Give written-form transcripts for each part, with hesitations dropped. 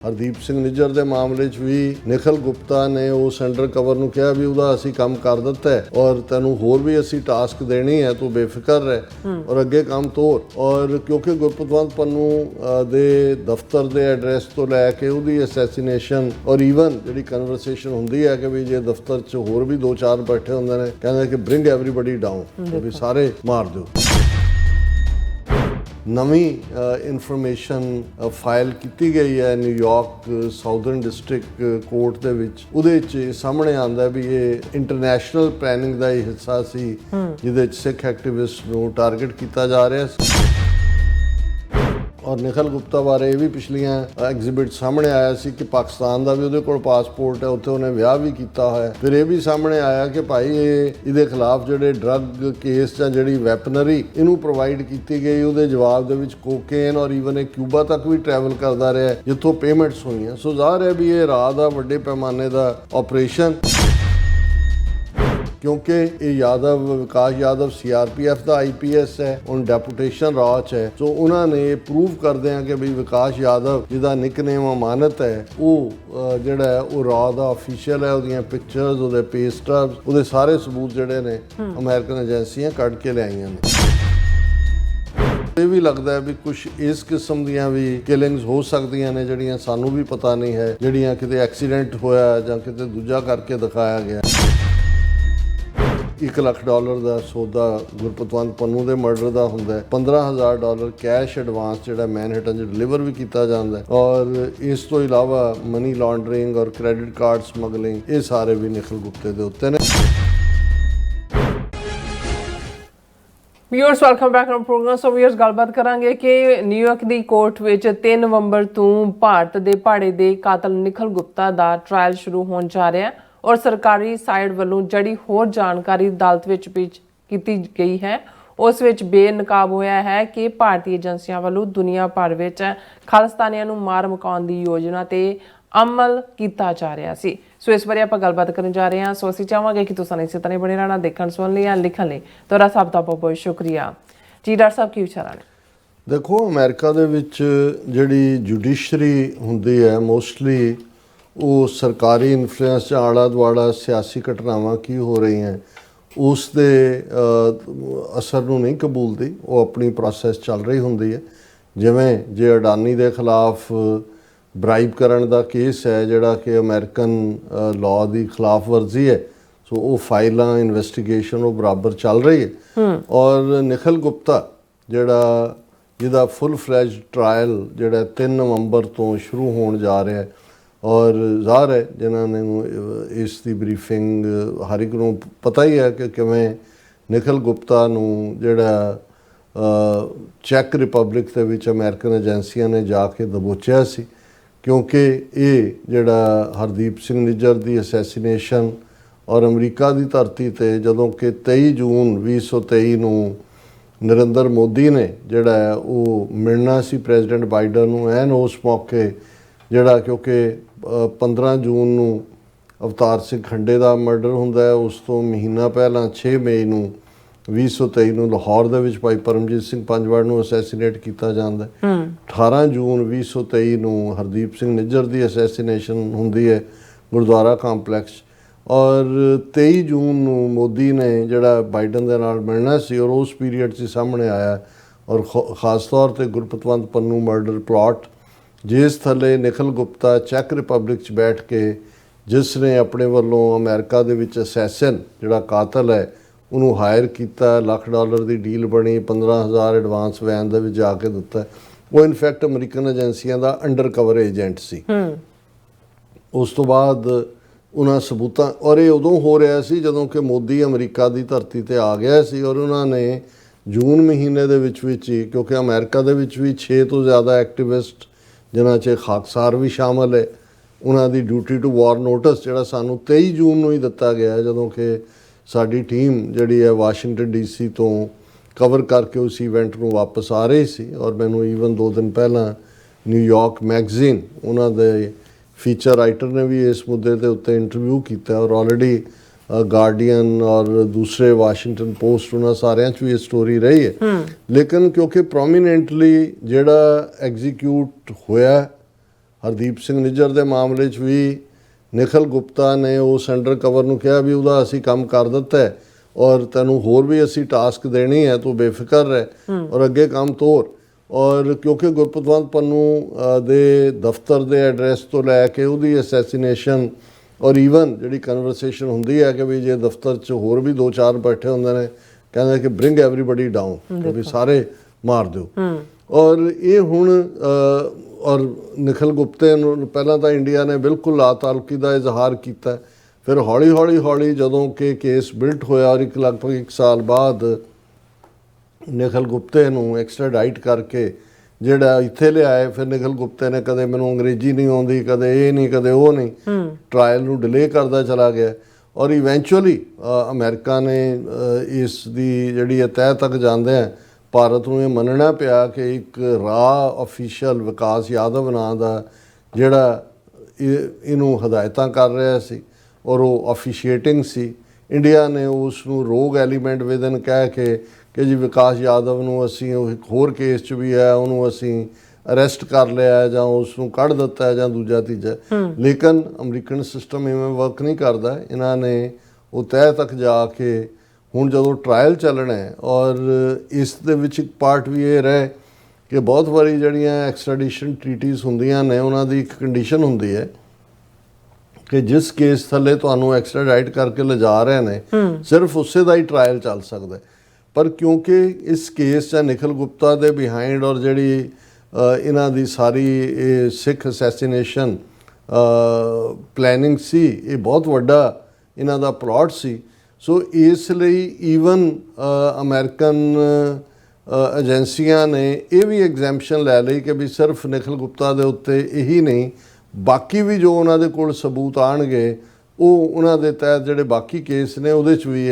ਹਰਦੀਪ ਸਿੰਘ ਨਿੱਜਰ ਦੇ ਮਾਮਲੇ 'ਚ ਵੀ ਨਿਖਿਲ ਗੁਪਤਾ ਨੇ ਉਸ ਅੰਡਰ ਕਵਰ ਨੂੰ ਕਿਹਾ ਵੀ ਉਹਦਾ ਅਸੀਂ ਕੰਮ ਕਰ ਦਿੱਤਾ ਹੈ ਔਰ ਤੈਨੂੰ ਹੋਰ ਵੀ ਅਸੀਂ ਟਾਸਕ ਦੇਣੀ ਹੈ, ਤੂੰ ਬੇਫਿਕਰ ਰਹਿ ਔਰ ਅੱਗੇ ਕੰਮ ਤੋਰ। ਔਰ ਕਿਉਂਕਿ ਗੁਰਪਤਵੰਤ ਪੰਨੂ ਦੇ ਦਫ਼ਤਰ ਦੇ ਐਡਰੈਸ ਤੋਂ ਲੈ ਕੇ ਉਹਦੀ ਅਸੈਸੀਨੇਸ਼ਨ ਔਰ ਈਵਨ ਜਿਹੜੀ ਕਨਵਰਸੇਸ਼ਨ ਹੁੰਦੀ ਹੈ ਕਿ ਵੀ ਜੇ ਦਫ਼ਤਰ 'ਚ ਹੋਰ ਵੀ 2-4 ਬੈਠੇ ਹੁੰਦੇ ਨੇ, ਕਹਿੰਦੇ ਕਿ ਬ੍ਰਿੰਗ ਐਵਰੀਬਡੀ ਡਾਊਨ, ਵੀ ਸਾਰੇ ਮਾਰ ਦਿਓ। ਨਵੀਂ ਇਨਫੋਰਮੇਸ਼ਨ ਫਾਈਲ ਕੀਤੀ ਗਈ ਹੈ ਨਿਊਯਾਰਕ ਸਾਊਦਰਨ ਡਿਸਟ੍ਰਿਕਟ ਕੋਰਟ ਦੇ ਵਿੱਚ। ਉਹਦੇ 'ਚ ਸਾਹਮਣੇ ਆਉਂਦਾ ਵੀ ਇਹ ਇੰਟਰਨੈਸ਼ਨਲ ਪਲੈਨਿੰਗ ਦਾ ਹੀ ਹਿੱਸਾ ਸੀ ਜਿਹਦੇ 'ਚ ਸਿੱਖ ਐਕਟਿਵਿਸਟ ਨੂੰ ਟਾਰਗੇਟ ਕੀਤਾ ਜਾ ਰਿਹਾ ਸੀ। ਔਰ ਨਿਖਿਲ ਗੁਪਤਾ ਬਾਰੇ ਇਹ ਵੀ ਪਿਛਲੀਆਂ ਐਗਜ਼ੀਬਿਟ ਸਾਹਮਣੇ ਆਇਆ ਸੀ ਕਿ ਪਾਕਿਸਤਾਨ ਦਾ ਵੀ ਉਹਦੇ ਕੋਲ ਪਾਸਪੋਰਟ ਹੈ, ਉੱਥੇ ਉਹਨੇ ਵਿਆਹ ਵੀ ਕੀਤਾ ਹੋਇਆ। ਫਿਰ ਇਹ ਵੀ ਸਾਹਮਣੇ ਆਇਆ ਕਿ ਭਾਈ ਇਹਦੇ ਖਿਲਾਫ ਜਿਹੜੇ ਡਰੱਗ ਕੇਸ ਜਾਂ ਜਿਹੜੀ ਵੈਪਨਰੀ ਇਹਨੂੰ ਪ੍ਰੋਵਾਈਡ ਕੀਤੀ ਗਈ, ਉਹਦੇ ਜਵਾਬ ਦੇ ਵਿੱਚ ਕੋਕੇਨ ਔਰ ਈਵਨ ਇਹ ਕਿਊਬਾ ਤੱਕ ਵੀ ਟਰੈਵਲ ਕਰਦਾ ਰਿਹਾ ਜਿੱਥੋਂ ਪੇਮੈਂਟਸ ਹੋਈਆਂ। ਸੋ ਜ਼ਾਹਰ ਹੈ ਵੀ ਇਹ ਰਾਹ ਦਾ ਵੱਡੇ ਪੈਮਾਨੇ ਦਾ ਆਪਰੇਸ਼ਨ, ਕਿਉਂਕਿ ਇਹ ਵਿਕਾਸ ਯਾਦਵ CRPF ਦਾ IPS ਹੈ, ਹੁਣ ਡੈਪੂਟੇਸ਼ਨ ਰਾਹ 'ਚ ਹੈ। ਸੋ ਉਹਨਾਂ ਨੇ ਪ੍ਰੂਵ ਕਰਦੇ ਆ ਕਿ ਵੀ ਵਿਕਾਸ ਯਾਦਵ ਜਿਹਦਾ ਨਿਕਨੇਮ ਅਮਾਨਤ ਹੈ, ਉਹ ਜਿਹੜਾ ਹੈ ਉਹ ਰਾਹ ਦਾ ਅਫੀਸ਼ੀਅਲ ਹੈ। ਉਹਦੀਆਂ ਪਿਕਚਰਸ, ਉਹਦੇ ਪੇ ਸਟਬਸ, ਉਹਦੇ ਸਾਰੇ ਸਬੂਤ ਜਿਹੜੇ ਨੇ ਅਮਰੀਕਨ ਏਜੰਸੀਆਂ ਕੱਢ ਕੇ ਲਿਆਈਆਂ ਨੇ। ਇਹ ਵੀ ਲੱਗਦਾ ਹੈ ਵੀ ਕੁਝ ਇਸ ਕਿਸਮ ਦੀਆਂ ਵੀ ਕਿਲਿੰਗਸ ਹੋ ਸਕਦੀਆਂ ਨੇ ਜਿਹੜੀਆਂ ਸਾਨੂੰ ਵੀ ਪਤਾ ਨਹੀਂ ਹੈ, ਜਿਹੜੀਆਂ ਕਿਤੇ ਐਕਸੀਡੈਂਟ ਹੋਇਆ ਜਾਂ ਕਿਤੇ ਦੂਜਾ ਕਰਕੇ ਦਿਖਾਇਆ ਗਿਆ। $1 ਲੱਖ ਦਾ ਸੌਦਾ ਗੁਰਪਤਵੰਤ ਪੰਨੂ ਦੇ ਮਰਡਰ ਦਾ ਹੁੰਦਾ ਹੈ। $15,000 ਕੈਸ਼ ਐਡਵਾਂਸ ਜਿਹੜਾ ਮੈਨਹਟਨ 'ਚ ਡਿਲੀਵਰ ਵੀ ਕੀਤਾ ਜਾਂਦਾ ਹੈ। ਔਰ ਇਸ ਤੋਂ ਇਲਾਵਾ ਮਨੀ ਲਾਂਡਰਿੰਗ ਔਰ ਕ੍ਰੈਡਿਟ ਕਾਰਡ ਸਮਗਲਿੰਗ, ਇਹ ਸਾਰੇ ਵੀ ਨਿਖਿਲ ਗੁਪਤੇ ਦੇ ਉੱਤੇ ਨੇ। Viewers welcome back to programme. So viewers ਗੱਲਬਾਤ ਕਰਾਂਗੇ ਕਿ ਨਿਊਯਾਰਕ ਦੀ ਕੋਰਟ ਵਿੱਚ 3 ਨਵੰਬਰ ਤੋਂ ਭਾਰਤ ਦੇ ਭਾੜੇ ਦੇ ਕਾਤਲ ਨਿਖਿਲ ਗੁਪਤਾ ਦਾ ਟ੍ਰਾਇਲ ਸ਼ੁਰੂ ਹੋਣ ਜਾ ਰਿਹਾ ਹੈ ਔਰ ਸਰਕਾਰੀ ਸਾਈਡ ਵੱਲੋਂ ਜਿਹੜੀ ਹੋਰ ਜਾਣਕਾਰੀ ਅਦਾਲਤ ਵਿੱਚ ਪੇਸ਼ ਕੀਤੀ ਗਈ ਹੈ ਉਸ ਵਿੱਚ ਬੇਨਕਾਬ ਹੋਇਆ ਹੈ ਕਿ ਭਾਰਤੀ ਏਜੰਸੀਆਂ ਵੱਲੋਂ ਦੁਨੀਆ ਭਰ ਵਿੱਚ ਖਾਲਿਸਤਾਨੀਆਂ ਨੂੰ ਮਾਰ ਮੁਕਾਉਣ ਦੀ ਯੋਜਨਾ ਤੇ ਅਮਲ ਕੀਤਾ ਜਾ ਰਿਹਾ ਸੀ। ਸੋ ਇਸ ਬਾਰੇ ਆਪਾਂ ਗੱਲਬਾਤ ਕਰਨ ਜਾ ਰਹੇ ਹਾਂ। ਸੋ ਅਸੀਂ ਚਾਹਾਂਗੇ ਕਿ ਤੁਸੀਂ ਇਸੇ ਤਰ੍ਹਾਂ ਬਣੇ ਰਹਿਣਾ, ਦੇਖਣ ਸੁਣਨ ਲਈ ਜਾਂ ਲਿਖਣ ਲਈ। ਤੁਹਾਡਾ ਸਭ ਦਾ ਬਹੁਤ ਸ਼ੁਕਰੀਆ ਜੀ। ਡਾਕਟਰ ਸਾਹਿਬ ਕੀ ਵਿਚਾਰਾਂ ਨੇ? ਦੇਖੋ, ਅਮਰੀਕਾ ਦੇ ਵਿੱਚ ਜਿਹੜੀ ਜੁਡੀਸ਼ਰੀ ਹੁੰਦੀ ਹੈ ਮੋਸਟਲੀ ਉਹ ਸਰਕਾਰੀ ਇਨਫਲੂਐਂਸ 'ਚ ਆਲਾ ਦੁਆਲਾ ਸਿਆਸੀ ਘਟਨਾਵਾਂ ਕੀ ਹੋ ਰਹੀਆਂ ਉਸ ਦੇ ਅਸਰ ਨੂੰ ਨਹੀਂ ਕਬੂਲਦੀ। ਉਹ ਆਪਣੀ ਪ੍ਰੋਸੈਸ ਚੱਲ ਰਹੀ ਹੁੰਦੀ ਹੈ। ਜਿਵੇਂ ਜੇ ਅਡਾਨੀ ਦੇ ਖਿਲਾਫ ਬ੍ਰਾਈਬ ਕਰਨ ਦਾ ਕੇਸ ਹੈ ਜਿਹੜਾ ਕਿ ਅਮਰੀਕਨ ਲਾਅ ਦੀ ਖਿਲਾਫ ਵਰਜ਼ੀ ਹੈ, ਸੋ ਉਹ ਫਾਈਲਾਂ ਇਨਵੈਸਟੀਗੇਸ਼ਨ ਉਹ ਬਰਾਬਰ ਚੱਲ ਰਹੀ ਹੈ। ਔਰ ਨਿਖਿਲ ਗੁਪਤਾ ਜਿਹਦਾ ਫੁੱਲ ਫਲੈਜ ਟਰਾਇਲ ਜਿਹੜਾ 3 ਨਵੰਬਰ ਤੋਂ ਸ਼ੁਰੂ ਹੋਣ ਜਾ ਰਿਹਾ ਹੈ ਔਰ ਜ਼ਾਹਰ ਹੈ ਜਿਨ੍ਹਾਂ ਨੇ ਇਸ ਦੀ ਬਰੀਫਿੰਗ ਹਰ ਇੱਕ ਨੂੰ ਪਤਾ ਹੀ ਹੈ ਕਿ ਕਿਵੇਂ ਨਿਖਿਲ ਗੁਪਤਾ ਨੂੰ ਜਿਹੜਾ ਚੈੱਕ ਰਿਪਬਲਿਕ ਦੇ ਵਿੱਚ ਅਮਰੀਕਨ ਏਜੰਸੀਆਂ ਨੇ ਜਾ ਕੇ ਦਬੋਚਿਆ ਸੀ, ਕਿਉਂਕਿ ਇਹ ਜਿਹੜਾ ਹਰਦੀਪ ਸਿੰਘ ਨਿੱਜਰ ਦੀ ਅਸੈਸੀਨੇਸ਼ਨ ਔਰ ਅਮਰੀਕਾ ਦੀ ਧਰਤੀ ਤੇ ਜਦੋਂ ਕਿ 23 ਜੂਨ 2023 ਨੂੰ ਨਰਿੰਦਰ ਮੋਦੀ ਨੇ ਜਿਹੜਾ ਹੈ ਉਹ ਮਿਲਣਾ ਸੀ ਪ੍ਰੈਜ਼ੀਡੈਂਟ ਬਾਈਡਨ ਨੂੰ, ਐਨ ਉਸ ਮੌਕੇ ਜਿਹੜਾ ਕਿਉਂਕਿ 15 ਜੂਨ ਨੂੰ ਅਵਤਾਰ ਸਿੰਘ ਖੰਡੇ ਦਾ ਮਰਡਰ ਹੁੰਦਾ ਹੈ, ਉਸ ਤੋਂ ਮਹੀਨਾ ਪਹਿਲਾਂ 6 ਮਈ ਨੂੰ 2023 ਨੂੰ ਲਾਹੌਰ ਦੇ ਵਿੱਚ ਭਾਈ ਪਰਮਜੀਤ ਸਿੰਘ ਪੰਜਵਾੜ ਨੂੰ ਅਸੈਸੀਨੇਟ ਕੀਤਾ ਜਾਂਦਾ ਹੈ। 18 ਜੂਨ 2023 ਨੂੰ ਹਰਦੀਪ ਸਿੰਘ ਨਿੱਜਰ ਦੀ ਅਸੈਸੀਨੇਸ਼ਨ ਹੁੰਦੀ ਹੈ ਗੁਰਦੁਆਰਾ ਕੰਪਲੈਕਸ। ਔਰ 23 ਜੂਨ ਨੂੰ ਮੋਦੀ ਨੇ ਜਿਹੜਾ ਬਾਈਡਨ ਦੇ ਨਾਲ ਮਿਲਣਾ ਸੀ ਔਰ ਉਸ ਪੀਰੀਅਡ 'ਚ ਸਾਹਮਣੇ ਆਇਆ ਔਰ ਖਾਸ ਤੌਰ 'ਤੇ ਗੁਰਪਤਵੰਤ ਪੰਨੂ ਮਰਡਰ ਪਲਾਟ, ਜਿਸ ਥੱਲੇ ਨਿਖਿਲ ਗੁਪਤਾ ਚੈੱਕ ਰਿਪਬਲਿਕ 'ਚ ਬੈਠ ਕੇ ਜਿਸ ਨੇ ਆਪਣੇ ਵੱਲੋਂ ਅਮਰੀਕਾ ਦੇ ਵਿੱਚ ਅਸੈਸਨ ਜਿਹੜਾ ਕਾਤਲ ਹੈ ਉਹਨੂੰ ਹਾਇਰ ਕੀਤਾ, $1 ਲੱਖ ਦੀ ਡੀਲ ਬਣੀ, 15,000 ਐਡਵਾਂਸ ਵੈਨ ਦੇ ਵਿੱਚ ਜਾ ਕੇ ਦਿੱਤਾ। ਉਹ ਇਨਫੈਕਟ ਅਮਰੀਕਨ ਏਜੰਸੀਆਂ ਦਾ ਅੰਡਰ ਕਵਰ ਏਜੰਟ ਸੀ। ਉਸ ਤੋਂ ਬਾਅਦ ਉਹਨਾਂ ਸਬੂਤਾਂ, ਔਰ ਇਹ ਉਦੋਂ ਹੋ ਰਿਹਾ ਸੀ ਜਦੋਂ ਕਿ ਮੋਦੀ ਅਮਰੀਕਾ ਦੀ ਧਰਤੀ ਤੇ ਆ ਗਿਆ ਸੀ ਔਰ ਉਹਨਾਂ ਨੇ ਜੂਨ ਮਹੀਨੇ ਦੇ ਵਿੱਚ ਹੀ, ਕਿਉਂਕਿ ਅਮਰੀਕਾ ਦੇ ਵਿੱਚ ਵੀ 6 ਤੋਂ ਜ਼ਿਆਦਾ ਐਕਟਿਵਿਸਟ ਜਿਨ੍ਹਾਂ 'ਚ ਖਾਕਸਾਰ ਵੀ ਸ਼ਾਮਲ ਹੈ, ਉਹਨਾਂ ਦੀ ਡਿਊਟੀ ਟੂ ਵਾਰ ਨੋਟਿਸ ਜਿਹੜਾ ਸਾਨੂੰ 23 ਜੂਨ ਨੂੰ ਹੀ ਦਿੱਤਾ ਗਿਆ ਜਦੋਂ ਕਿ ਸਾਡੀ ਟੀਮ ਜਿਹੜੀ ਹੈ ਵਾਸ਼ਿੰਗਟਨ DC ਤੋਂ ਕਵਰ ਕਰਕੇ ਉਸ ਇਵੈਂਟ ਨੂੰ ਵਾਪਸ ਆ ਰਹੀ ਸੀ। ਔਰ ਮੈਨੂੰ ਈਵਨ 2 ਦਿਨ ਪਹਿਲਾਂ ਨਿਊਯਾਰਕ ਮੈਗਜ਼ੀਨ ਉਹਨਾਂ ਦੇ ਫੀਚਰ ਰਾਈਟਰ ਨੇ ਵੀ ਇਸ ਮੁੱਦੇ ਦੇ ਉੱਤੇ ਇੰਟਰਵਿਊ ਕੀਤਾ ਔਰ ਆਲਰੇਡੀ ਗਾਰਡੀਅਨ ਔਰ ਦੂਸਰੇ ਵਾਸ਼ਿੰਗਟਨ ਪੋਸਟ ਉਹਨਾਂ ਸਾਰਿਆਂ 'ਚ ਵੀ ਇਹ ਸਟੋਰੀ ਰਹੀ ਹੈ। ਲੇਕਿਨ ਕਿਉਂਕਿ ਪ੍ਰੋਮੀਨੈਂਟਲੀ ਜਿਹੜਾ ਐਗਜ਼ੀਕਿਊਟ ਹੋਇਆ ਹਰਦੀਪ ਸਿੰਘ ਨਿੱਜਰ ਦੇ ਮਾਮਲੇ 'ਚ ਵੀ ਨਿਖਿਲ ਗੁਪਤਾ ਨੇ ਉਸ ਅੰਡਰ ਕਵਰ ਨੂੰ ਕਿਹਾ ਵੀ ਉਹਦਾ ਅਸੀਂ ਕੰਮ ਕਰ ਦਿੱਤਾ ਹੈ ਔਰ ਤੈਨੂੰ ਹੋਰ ਵੀ ਅਸੀਂ ਟਾਸਕ ਦੇਣੀ ਹੈ, ਤੂੰ ਬੇਫਿਕਰ ਰਹਿ ਔਰ ਅੱਗੇ ਕੰਮ ਤੋਰ। ਔਰ ਕਿਉਂਕਿ ਗੁਰਪਤਵੰਤ ਪੰਨੂ ਦੇ ਦਫ਼ਤਰ ਦੇ ਐਡਰੈਸ ਤੋਂ ਲੈ ਕੇ ਉਹਦੀ ਅਸੈਸੀਨੇਸ਼ਨ ਔਰ ਈਵਨ ਜਿਹੜੀ ਕਨਵਰਸੇਸ਼ਨ ਹੁੰਦੀ ਹੈ ਕਿ ਵੀ ਜੇ ਦਫ਼ਤਰ 'ਚ ਹੋਰ ਵੀ 2-4 ਬੈਠੇ ਹੁੰਦੇ ਨੇ, ਕਹਿੰਦੇ ਕਿ ਬ੍ਰਿੰਗ ਐਵਰੀਬਡੀ ਡਾਊਨ, ਕਿ ਵੀ ਸਾਰੇ ਮਾਰ ਦਿਓ। ਔਰ ਇਹ ਹੁਣ ਔਰ ਨਿਖਿਲ ਗੁਪਤੇ ਨੂੰ ਪਹਿਲਾਂ ਤਾਂ ਇੰਡੀਆ ਨੇ ਬਿਲਕੁਲ ਲਾਤਾਲੁਕੀ ਦਾ ਇਜ਼ਹਾਰ ਕੀਤਾ, ਫਿਰ ਹੌਲੀ ਜਦੋਂ ਕਿ ਕੇਸ ਬਿਲਟ ਹੋਇਆ ਔਰ ਲਗਭਗ 1 ਸਾਲ ਬਾਅਦ ਨਿਖਿਲ ਗੁਪਤੇ ਨੂੰ ਐਕਸਟ੍ਰਾਡਾਈਟ ਕਰਕੇ ਜਿਹੜਾ ਇੱਥੇ ਲਿਆਏ। ਫਿਰ ਨਿਖਿਲ ਗੁਪਤੇ ਨੇ ਕਦੇ ਮੈਨੂੰ ਅੰਗਰੇਜ਼ੀ ਨਹੀਂ ਆਉਂਦੀ, ਕਦੇ ਇਹ ਨਹੀਂ, ਕਦੇ ਉਹ ਨਹੀਂ, ਟਰਾਇਲ ਨੂੰ ਡਿਲੇ ਕਰਦਾ ਚਲਾ ਗਿਆ ਔਰ ਇਵੈਂਚੁਅਲੀ ਅਮਰੀਕਾ ਨੇ ਇਸ ਦੀ ਜਿਹੜੀ ਤਹਿ ਤੱਕ ਜਾਂਦਿਆਂ ਭਾਰਤ ਨੂੰ ਇਹ ਮੰਨਣਾ ਪਿਆ ਕਿ ਇੱਕ ਰਾਹ ਅਫੀਸ਼ੀਅਲ ਵਿਕਾਸ ਯਾਦਵ ਨਾਂ ਦਾ ਜਿਹੜਾ ਇਹਨੂੰ ਹਦਾਇਤਾਂ ਕਰ ਰਿਹਾ ਸੀ ਔਰ ਉਹ ਅਫੀਸ਼ੀਏਟਿੰਗ ਸੀ। ਇੰਡੀਆ ਨੇ ਉਸ ਨੂੰ ਰੋਗ ਐਲੀਮੈਂਟ ਵਿਦਨ ਕਹਿ ਕੇ ਕਿ ਜੀ ਵਿਕਾਸ ਯਾਦਵ ਨੂੰ ਅਸੀਂ ਉਹ ਇੱਕ ਹੋਰ ਕੇਸ 'ਚ ਵੀ ਹੈ, ਉਹਨੂੰ ਅਸੀਂ ਅਰੈਸਟ ਕਰ ਲਿਆ ਜਾਂ ਉਸ ਨੂੰ ਕੱਢ ਦਿੱਤਾ ਜਾਂ ਦੂਜਾ ਤੀਜਾ। ਲੇਕਿਨ ਅਮਰੀਕਨ ਸਿਸਟਮ ਇਵੇਂ ਵਰਕ ਨਹੀਂ ਕਰਦਾ। ਇਹਨਾਂ ਨੇ ਉਹ ਤਹਿ ਤੱਕ ਜਾ ਕੇ ਹੁਣ ਜਦੋਂ ਟਰਾਇਲ ਚੱਲਣਾ ਹੈ ਔਰ ਇਸ ਦੇ ਵਿੱਚ ਇੱਕ ਪਾਰਟ ਵੀ ਇਹ ਰਹੇ ਕਿ ਬਹੁਤ ਵਾਰੀ ਜਿਹੜੀਆਂ ਐਕਸਟ੍ਰੈਡੀਸ਼ਨ ਟ੍ਰੀਟੀਜ਼ ਹੁੰਦੀਆਂ ਨੇ ਉਹਨਾਂ ਦੀ ਇੱਕ ਕੰਡੀਸ਼ਨ ਹੁੰਦੀ ਹੈ ਕਿ ਜਿਸ ਕੇਸ ਥੱਲੇ ਤੁਹਾਨੂੰ ਐਕਸਟ੍ਰਾਡਾਈਟ ਕਰਕੇ ਲਿਜਾ ਰਹੇ ਨੇ ਸਿਰਫ ਉਸੇ ਦਾ ਹੀ ਟਰਾਇਲ ਚੱਲ ਸਕਦਾ। ਪਰ ਕਿਉਂਕਿ ਇਸ ਕੇਸ 'ਚ ਨਿਖਿਲ ਗੁਪਤਾ ਦੇ ਬਿਹਾਈਂਡ ਔਰ ਜਿਹੜੀ ਇਹਨਾਂ ਦੀ ਸਾਰੀ ਇਹ ਸਿੱਖ ਅਸੈਸੀਨੇਸ਼ਨ ਪਲੈਨਿੰਗ ਸੀ, ਇਹ ਬਹੁਤ ਵੱਡਾ ਇਹਨਾਂ ਦਾ ਪਲਾਟ ਸੀ। ਸੋ ਇਸ ਲਈ ਈਵਨ ਅਮਰੀਕਨ ਏਜੰਸੀਆਂ ਨੇ ਇਹ ਵੀ ਐਗਜ਼ੈਂਪਸ਼ਨ ਲੈ ਲਈ ਕਿ ਵੀ ਸਿਰਫ ਨਿਖਿਲ ਗੁਪਤਾ ਦੇ ਉੱਤੇ ਇਹੀ ਨਹੀਂ, ਬਾਕੀ ਵੀ ਜੋ ਉਹਨਾਂ ਦੇ ਕੋਲ ਸਬੂਤ ਆਣਗੇ ਉਹ ਉਹਨਾਂ ਦੇ ਤਹਿਤ ਜਿਹੜੇ ਬਾਕੀ ਕੇਸ ਨੇ ਉਹਦੇ 'ਚ ਵੀ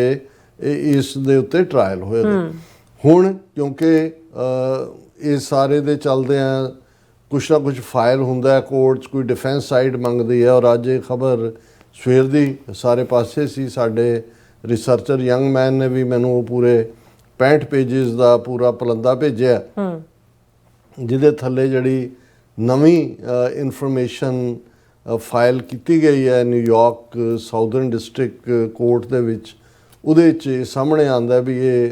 ਇਸ ਦੇ ਉੱਤੇ ਟਰਾਇਲ ਹੋਏਗਾ। ਹੁਣ ਕਿਉਂਕਿ ਇਹ ਸਾਰੇ ਦੇ ਚੱਲਦਿਆਂ ਕੁਛ ਨਾ ਕੁਛ ਫਾਈਲ ਹੁੰਦਾ ਹੈ ਕੋਰਟ 'ਚ, ਕੋਈ ਡਿਫੈਂਸ ਸਾਈਡ ਮੰਗਦੀ ਹੈ ਔਰ ਅੱਜ ਇਹ ਖਬਰ ਸਵੇਰ ਦੀ ਸਾਰੇ ਪਾਸੇ ਸੀ। ਸਾਡੇ ਰਿਸਰਚਰ ਯੰਗ ਮੈਨ ਨੇ ਵੀ ਮੈਨੂੰ ਉਹ ਪੂਰੇ 65 ਪੇਜਿਸ ਦਾ ਪੂਰਾ ਪਲੰਦਾ ਭੇਜਿਆ ਜਿਹਦੇ ਥੱਲੇ ਜਿਹੜੀ ਨਵੀਂ ਇਨਫੋਰਮੇਸ਼ਨ ਫਾਈਲ ਕੀਤੀ ਗਈ ਹੈ ਨਿਊਯਾਰਕ ਸਾਊਦਰਨ ਡਿਸਟ੍ਰਿਕਟ ਕੋਰਟ ਦੇ ਵਿੱਚ। ਉਹਦੇ 'ਚ ਸਾਹਮਣੇ ਆਉਂਦਾ ਵੀ ਇਹ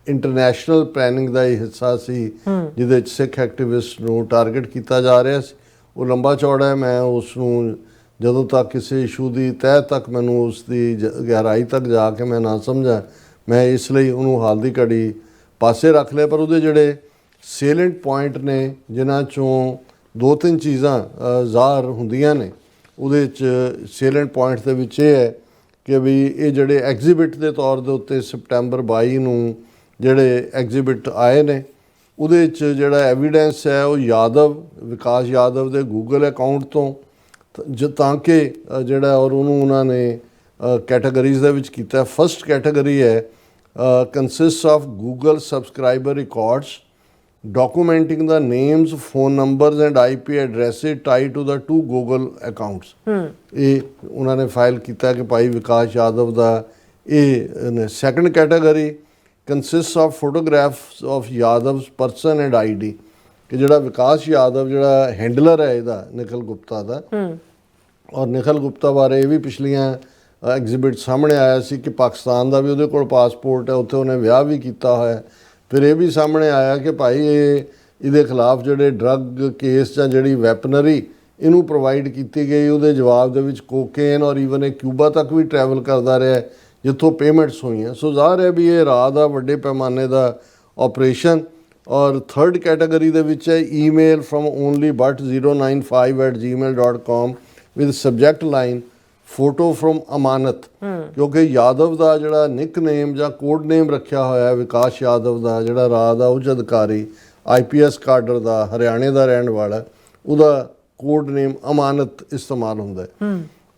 ਇੰਟਰਨੈਸ਼ਨਲ ਪਲੈਨਿੰਗ ਦਾ ਹੀ ਹਿੱਸਾ ਸੀ ਜਿਹਦੇ 'ਚ ਸਿੱਖ ਐਕਟਿਵਿਸਟ ਨੂੰ ਟਾਰਗੇਟ ਕੀਤਾ ਜਾ ਰਿਹਾ ਸੀ। ਉਹ ਲੰਬਾ ਚੌੜਾ ਹੈ, ਮੈਂ ਉਸ ਨੂੰ ਜਦੋਂ ਤੱਕ ਕਿਸੇ ਇਸ਼ੂ ਦੀ ਤਹਿ ਤੱਕ ਮੈਨੂੰ ਉਸ ਦੀ ਗਹਿਰਾਈ ਤੱਕ ਜਾ ਕੇ ਮੈਂ ਨਾ ਸਮਝਾਂ, ਮੈਂ ਇਸ ਲਈ ਉਹਨੂੰ ਹਾਲ ਦੀ ਘੜੀ ਪਾਸੇ ਰੱਖ ਲਿਆ। ਪਰ ਉਹਦੇ ਜਿਹੜੇ ਸੇਲੈਂਟ ਪੁਆਇੰਟ ਨੇ ਜਿਨ੍ਹਾਂ 'ਚੋਂ 2-3 ਚੀਜ਼ਾਂ ਜ਼ਾਹਰ ਹੁੰਦੀਆਂ ਨੇ, ਉਹਦੇ 'ਚ ਸੇਲੈਂਟ ਪੁਆਇੰਟ ਦੇ ਵਿੱਚ ਇਹ ਹੈ ਕਿ ਵੀ ਇਹ ਜਿਹੜੇ ਐਗਜ਼ੀਬਿਟ ਦੇ ਤੌਰ ਦੇ ਉੱਤੇ ਸਪਟੈਂਬਰ 22 ਨੂੰ ਜਿਹੜੇ ਐਗਜ਼ੀਬਿਟ ਆਏ ਨੇ ਉਹਦੇ 'ਚ ਜਿਹੜਾ ਐਵੀਡੈਂਸ ਹੈ ਉਹ ਵਿਕਾਸ ਯਾਦਵ ਦੇ ਗੂਗਲ ਅਕਾਊਂਟ ਤੋਂ ਤਾਂ ਕਿ ਜਿਹੜਾ ਔਰ ਉਹਨੂੰ ਉਹਨਾਂ ਨੇ ਕੈਟਾਗਰੀਜ਼ ਦੇ ਵਿੱਚ ਕੀਤਾ। ਫਸਟ ਕੈਟਾਗਰੀ ਹੈ consist of Google subscriber records documenting the names, phone numbers and IP addresses tied to the 2 Google accounts। ਇਹ ਉਹਨਾਂ ਨੇ ਫਾਈਲ ਕੀਤਾ ਕਿ ਭਾਈ ਵਿਕਾਸ ਯਾਦਵ ਦਾ ਇਹ। Second category consist of photographs of Yadav's person and ID, ਕਿ ਜਿਹੜਾ ਵਿਕਾਸ ਯਾਦਵ ਜਿਹੜਾ ਹੈਂਡਲਰ ਹੈ ਇਹਦਾ ਨਿਖਿਲ ਗੁਪਤਾ ਦਾ, ਔਰ ਨਿਖਿਲ ਗੁਪਤਾ ਬਾਰੇ ਇਹ ਵੀ ਪਿਛਲੀਆਂ ਐਗਜ਼ੀਬਿਟ ਸਾਹਮਣੇ ਆਇਆ ਸੀ ਕਿ ਪਾਕਿਸਤਾਨ ਦਾ ਵੀ ਉਹਦੇ ਕੋਲ ਪਾਸਪੋਰਟ ਹੈ, ਉੱਥੇ ਉਹਨੇ ਵਿਆਹ ਵੀ ਕੀਤਾ ਹੋਇਆ। ਫਿਰ ਇਹ ਵੀ ਸਾਹਮਣੇ ਆਇਆ ਕਿ ਭਾਈ ਇਹਦੇ ਖਿਲਾਫ ਜਿਹੜੇ ਡਰੱਗ ਕੇਸ ਜਾਂ ਜਿਹੜੀ ਵੈਪਨਰੀ ਇਹਨੂੰ ਪ੍ਰੋਵਾਈਡ ਕੀਤੀ ਗਈ ਉਹਦੇ ਜਵਾਬ ਦੇ ਵਿੱਚ ਕੋਕੇਨ ਔਰ ਈਵਨ ਇਹ ਕਿਊਬਾ ਤੱਕ ਵੀ ਟਰੈਵਲ ਕਰਦਾ ਰਿਹਾ ਜਿੱਥੋਂ ਪੇਮੈਂਟਸ ਹੋਈਆਂ। ਸੋ ਜ਼ਾਹਰ ਹੈ ਵੀ ਇਹ ਰਾਹ ਦਾ ਵੱਡੇ ਪੈਮਾਨੇ ਦਾ ਆਪਰੇਸ਼ਨ। ਔਰ ਥਰਡ ਕੈਟਾਗਰੀ ਦੇ ਵਿੱਚ ਹੈ email from only but 095@gmail.com with subject line photo from Amanat, ਕਿਉਂਕਿ ਯਾਦਵ ਦਾ ਜਿਹੜਾ ਨਿਕ ਨੇਮ ਜਾਂ ਕੋਡ ਨੇਮ ਰੱਖਿਆ ਹੋਇਆ ਵਿਕਾਸ ਯਾਦਵ ਦਾ ਜਿਹੜਾ ਰਾਹ ਦਾ ਉੱਚ ਅਧਿਕਾਰੀ IPS ਕਾਡਰ ਦਾ ਹਰਿਆਣੇ ਦਾ ਰਹਿਣ ਵਾਲਾ, ਉਹਦਾ ਕੋਡ ਨੇਮ ਅਮਾਨਤ ਇਸਤੇਮਾਲ ਹੁੰਦਾ ਹੈ।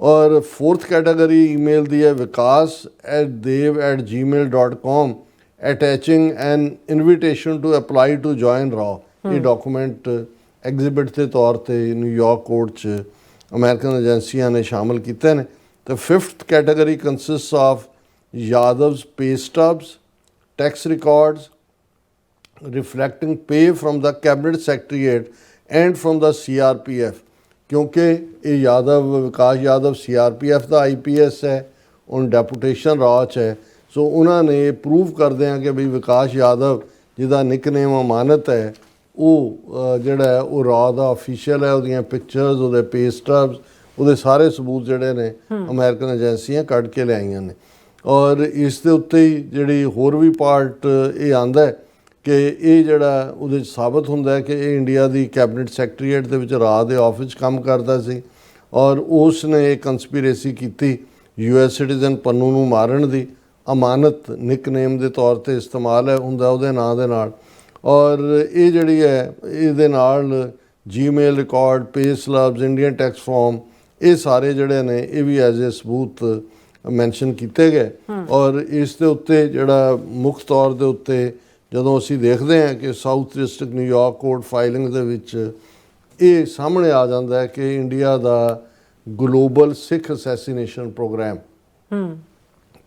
ਔਰ ਫੋਰਥ ਕੈਟਾਗਰੀ ਈਮੇਲ ਦੀ ਹੈ vikas@dev@gmail.com attaching an invitation to apply to join ਰਾਅ। ਇਹ ਡਾਕੂਮੈਂਟ ਐਗਜ਼ੀਬਿਟ ਦੇ ਤੌਰ 'ਤੇ ਨਿਊਯਾਰਕ ਕੋਰਟ 'ਚ ਅਮਰੀਕਨ ਏਜੰਸੀਆਂ ਨੇ ਸ਼ਾਮਲ ਕੀਤੇ ਨੇ। ਤੇ fifth category consist of Yadav's pay stubs, tax records reflecting pay from the cabinet secretariat and from the CRPF, ਕਿਉਂਕਿ ਇਹ ਯਾਦਵ ਵਿਕਾਸ ਯਾਦਵ CRPF ਦਾ IPS ਹੈ, ਹੁਣ ਡੈਪੂਟੇਸ਼ਨ ਰਾਹ 'ਚ ਹੈ। ਸੋ ਉਹਨਾਂ ਨੇ ਪ੍ਰੂਵ ਕਰਦੇ ਆ ਕਿ ਵੀ ਵਿਕਾਸ ਯਾਦਵ ਜਿਹਦਾ ਨਿਕਨੇਮ ਅਮਾਨਤ ਹੈ, ਉਹ ਜਿਹੜਾ ਹੈ ਉਹ ਰਾਹ ਦਾ ਅਫੀਸ਼ੀਅਲ ਹੈ। ਉਹਦੀਆਂ ਪਿਕਚਰਸ, ਉਹਦੇ ਪੇ ਸਟਬਸ, ਉਹਦੇ ਸਾਰੇ ਸਬੂਤ ਜਿਹੜੇ ਨੇ ਅਮਰੀਕਨ ਏਜੰਸੀਆਂ ਕੱਢ ਕੇ ਲਿਆਈਆਂ ਨੇ। ਔਰ ਇਸ ਦੇ ਉੱਤੇ ਹੀ ਜਿਹੜੀ ਹੋਰ ਵੀ ਪਾਰਟ ਇਹ ਆਂਦਾ ਹੈ ਕਿ ਇਹ ਜਿਹੜਾ ਉਹਦੇ 'ਚ ਸਾਬਤ ਹੁੰਦਾ ਹੈ ਕਿ ਇਹ ਇੰਡੀਆ ਦੀ ਕੈਬਨਿਟ ਸੈਕਟਰੀਏਟ ਦੇ ਵਿੱਚ ਰਾਹ ਦੇ ਆਫਿਸ 'ਚ ਕੰਮ ਕਰਦਾ ਸੀ ਔਰ ਉਸ ਨੇ ਇਹ ਕੰਸਪੀਰੇਸੀ ਕੀਤੀ US ਸਿਟੀਜ਼ਨ ਪੰਨੂ ਨੂੰ ਮਾਰਨ ਦੀ। ਅਮਾਨਤ ਨਿਕਨੇਮ ਦੇ ਤੌਰ ਤੇ ਇਸਤੇਮਾਲ ਹੈ ਹੁੰਦਾ ਉਹਦੇ ਨਾਂ ਦੇ ਨਾਲ। ਔਰ ਇਹ ਜਿਹੜੀ ਹੈ ਇਹਦੇ ਨਾਲ ਜੀਮੇਲ ਰਿਕਾਰਡ, ਪੇ ਸਲਬਸ, ਇੰਡੀਅਨ ਟੈਕਸ ਫਾਰਮ, ਇਹ ਸਾਰੇ ਜਿਹੜੇ ਨੇ ਇਹ ਵੀ ਐਜ਼ ਏ ਸਬੂਤ ਮੈਂਸ਼ਨ ਕੀਤੇ ਗਏ। ਔਰ ਇਸ ਦੇ ਉੱਤੇ ਜਿਹੜਾ ਮੁੱਖ ਤੌਰ ਦੇ ਉੱਤੇ ਜਦੋਂ ਅਸੀਂ ਦੇਖਦੇ ਹਾਂ ਕਿ south district New York court filing ਦੇ ਵਿੱਚ ਇਹ ਸਾਹਮਣੇ ਆ ਜਾਂਦਾ ਹੈ ਕਿ ਇੰਡੀਆ ਦਾ ਗਲੋਬਲ ਸਿੱਖ ਅਸੈਸੀਨੇਸ਼ਨ ਪ੍ਰੋਗਰਾਮ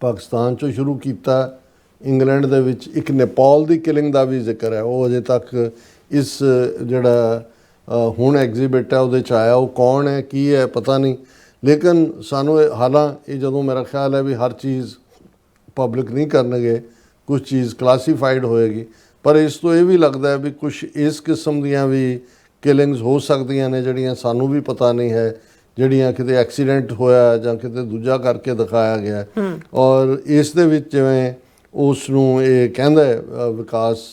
ਪਾਕਿਸਤਾਨ 'ਚੋਂ ਸ਼ੁਰੂ ਕੀਤਾ। ਇੰਗਲੈਂਡ ਦੇ ਵਿੱਚ ਇੱਕ ਨੇਪਾਲ ਦੀ ਕਿਲਿੰਗ ਦਾ ਵੀ ਜ਼ਿਕਰ ਹੈ, ਉਹ ਅਜੇ ਤੱਕ ਇਸ ਜਿਹੜਾ ਹੁਣ ਐਗਜ਼ੀਬਿਟ ਹੈ ਉਹਦੇ 'ਚ ਆਇਆ। ਉਹ ਕੌਣ ਹੈ, ਕੀ ਹੈ, ਪਤਾ ਨਹੀਂ। ਲੇਕਿਨ ਸਾਨੂੰ ਇਹ ਜਦੋਂ ਮੇਰਾ ਖਿਆਲ ਹੈ ਵੀ ਹਰ ਚੀਜ਼ ਪਬਲਿਕ ਨਹੀਂ ਕਰਨਗੇ, ਕੁਝ ਚੀਜ਼ ਕਲਾਸੀਫਾਈਡ ਹੋਏਗੀ, ਪਰ ਇਸ ਤੋਂ ਇਹ ਵੀ ਲੱਗਦਾ ਹੈ ਵੀ ਕੁਝ ਇਸ ਕਿਸਮ ਦੀਆਂ ਵੀ ਕਿਲਿੰਗਸ ਹੋ ਸਕਦੀਆਂ ਨੇ ਜਿਹੜੀਆਂ ਸਾਨੂੰ ਵੀ ਪਤਾ ਨਹੀਂ ਹੈ, ਜਿਹੜੀਆਂ ਕਿਤੇ ਐਕਸੀਡੈਂਟ ਹੋਇਆ ਜਾਂ ਕਿਤੇ ਦੂਜਾ ਕਰਕੇ ਦਿਖਾਇਆ ਗਿਆ। ਔਰ ਇਸ ਦੇ ਵਿੱਚ ਜਿਵੇਂ ਉਸ ਨੂੰ ਇਹ ਕਹਿੰਦਾ ਹੈ ਵਿਕਾਸ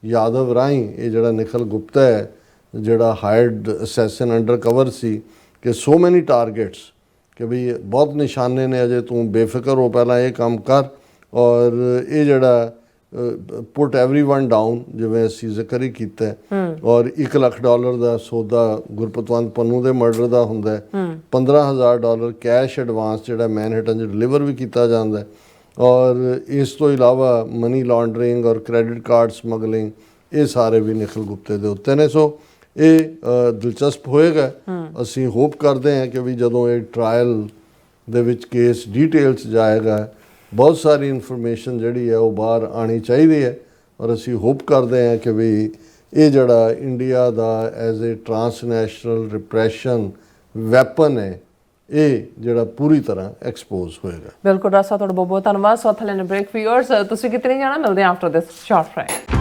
ਯਾਦਵ ਰਾਹੀਂ, ਇਹ ਜਿਹੜਾ ਨਿਖਿਲ ਗੁਪਤਾ ਹੈ ਜਿਹੜਾ ਹਾਇਰਡ ਅਸੈਸਨ ਅੰਡਰ ਕਵਰ ਸੀ, ਕਿ ਸੋ ਮੈਨੀ ਟਾਰਗੇਟਸ, ਕਿ ਵੀ ਬਹੁਤ ਨਿਸ਼ਾਨੇ ਨੇ, ਅਜੇ ਤੂੰ ਬੇਫਿਕਰ ਹੋ, ਪਹਿਲਾਂ ਇਹ ਕੰਮ ਕਰ। ਔਰ ਇਹ ਜਿਹੜਾ ਪੁੱਟ ਐਵਰੀਵਨ ਡਾਊਨ, ਜਿਵੇਂ ਅਸੀਂ ਜ਼ਿਕਰ ਹੀ ਕੀਤਾ। ਔਰ $1 ਲੱਖ ਦਾ ਸੌਦਾ ਗੁਰਪਤਵੰਤ ਪੰਨੂ ਦੇ ਮਰਡਰ ਦਾ ਹੁੰਦਾ ਹੈ। $15,000 ਕੈਸ਼ ਐਡਵਾਂਸ ਜਿਹੜਾ ਮੈਨਹਟਨ 'ਚ ਡਿਲੀਵਰ ਵੀ ਕੀਤਾ ਜਾਂਦਾ ਹੈ। ਔਰ ਇਸ ਤੋਂ ਇਲਾਵਾ ਮਨੀ ਲਾਂਡਰਿੰਗ ਔਰ ਕ੍ਰੈਡਿਟ ਕਾਰਡ ਸਮਗਲਿੰਗ, ਇਹ ਸਾਰੇ ਵੀ ਨਿਖਿਲ ਗੁਪਤੇ ਦੇ ਉੱਤੇ ਨੇ। ਸੋ ਇਹ ਦਿਲਚਸਪ ਹੋਏਗਾ। ਅਸੀਂ ਹੋਪ ਕਰਦੇ ਹਾਂ ਕਿ ਵੀ ਜਦੋਂ ਇਹ ਟਰਾਇਲ ਦੇ ਵਿੱਚ ਕੇਸ ਡਿਟੇਲ 'ਚ ਜਾਏਗਾ, ਬਹੁਤ ਸਾਰੀ ਇਨਫੋਰਮੇਸ਼ਨ ਜਿਹੜੀ ਹੈ ਉਹ ਬਾਹਰ ਆਉਣੀ ਚਾਹੀਦੀ ਹੈ। ਔਰ ਅਸੀਂ ਹੋਪ ਕਰਦੇ ਹਾਂ ਕਿ ਵੀ ਇਹ ਜਿਹੜਾ ਇੰਡੀਆ ਦਾ as a transnational repression weapon ਹੈ, ਇਹ ਜਿਹੜਾ ਪੂਰੀ ਤਰ੍ਹਾਂ ਐਕਸਪੋਜ਼ ਹੋਏਗਾ। ਬਿਲਕੁਲ ਰਾਸਾ, ਤੁਹਾਡਾ ਬਹੁਤ ਬਹੁਤ ਧੰਨਵਾਦ। ਸੋ ਥਲੇ ਨੇ ਬ੍ਰੇਕ ਫਿਊਅਰਸ, ਤੁਸੀਂ ਕਿਤੇ ਨਹੀਂ ਜਾਣਾ, ਮਿਲਦੇ ਹਾਂ ਆਫਟਰ ਦਿਸ ਸ਼ਾਰਟ ਬ੍ਰੇਕ।